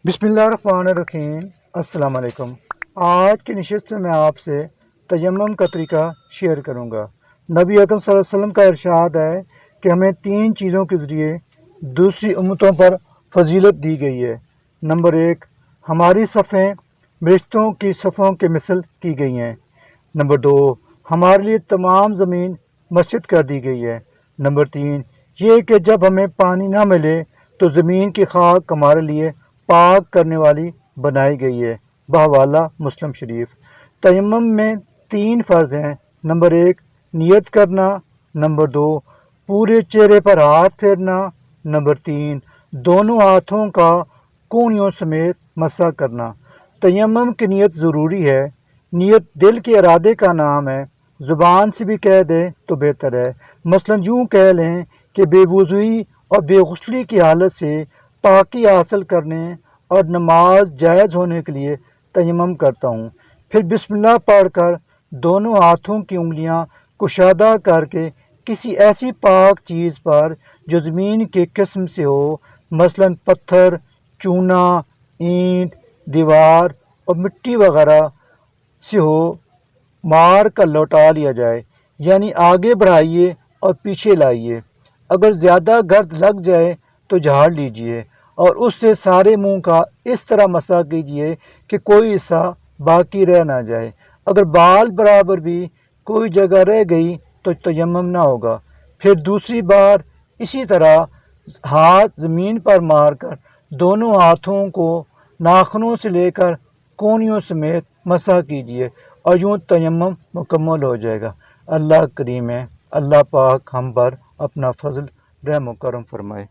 बिस्मिल्लाहिर्रहमानिर्रहीम। अस्सलाम वालेकुम। आज की नशिस्त में मैं आपसे तयम्मुम का तरीका शेयर करूँगा। नबी अकरम सल्लल्लाहु अलैहि वसल्लम का इरशाद है कि हमें 3 चीज़ों के ज़रिए दूसरी उम्मतों पर फजीलत दी गई है। नंबर 1, हमारी सफ़ें बेश्तों की सफ़ों के मिसल की गई हैं। नंबर 2, हमारे लिए तमाम ज़मीन मस्जिद कर दी गई है। नंबर 3, ये कि जब हमें पानी ना मिले तो ज़मीन की खाक हमारे लिए पाक करने वाली बनाई गई है। बहवाला मुस्लिम शरीफ। तयम्मुम में 3 फ़र्ज़ हैं। नंबर 1, नियत करना। नंबर 2, पूरे चेहरे पर हाथ फेरना। नंबर 3, दोनों हाथों का कूनियों समेत मसा करना। तयम्मुम की नियत ज़रूरी है। नियत दिल के इरादे का नाम है। ज़ुबान से भी कह दें तो बेहतर है। मसलन यूँ कह लें कि बेवुज़ूई और बेगुस्ली की हालत से पाकी हासिल करने और नमाज जायज़ होने के लिए तयम्मुम करता हूँ। फिर बिस्मिल्लाह पढ़कर दोनों हाथों की उंगलियाँ कुशादा करके किसी ऐसी पाक चीज़ पर जो ज़मीन के किस्म से हो, मसलन पत्थर, चूना, ईंट, दीवार और मिट्टी वगैरह से हो, मार कर लौटा लिया जाए। यानी आगे बढ़ाइए और पीछे लाइए। अगर ज़्यादा गर्द लग जाए तो झाड़ लीजिए और उससे सारे मुंह का इस तरह मसा कीजिए कि कोई हिस्सा बाकी रह ना जाए। अगर बाल बराबर भी कोई जगह रह गई तो तयम्मुम ना होगा। फिर दूसरी बार इसी तरह हाथ ज़मीन पर मारकर दोनों हाथों को नाखूनों से लेकर कोहनियों समेत मसा कीजिए और यूँ तयम्मुम मुकम्मल हो जाएगा। अल्लाह करीम है, अल्लाह पाक हम पर अपना फजल रहम करम फरमाए।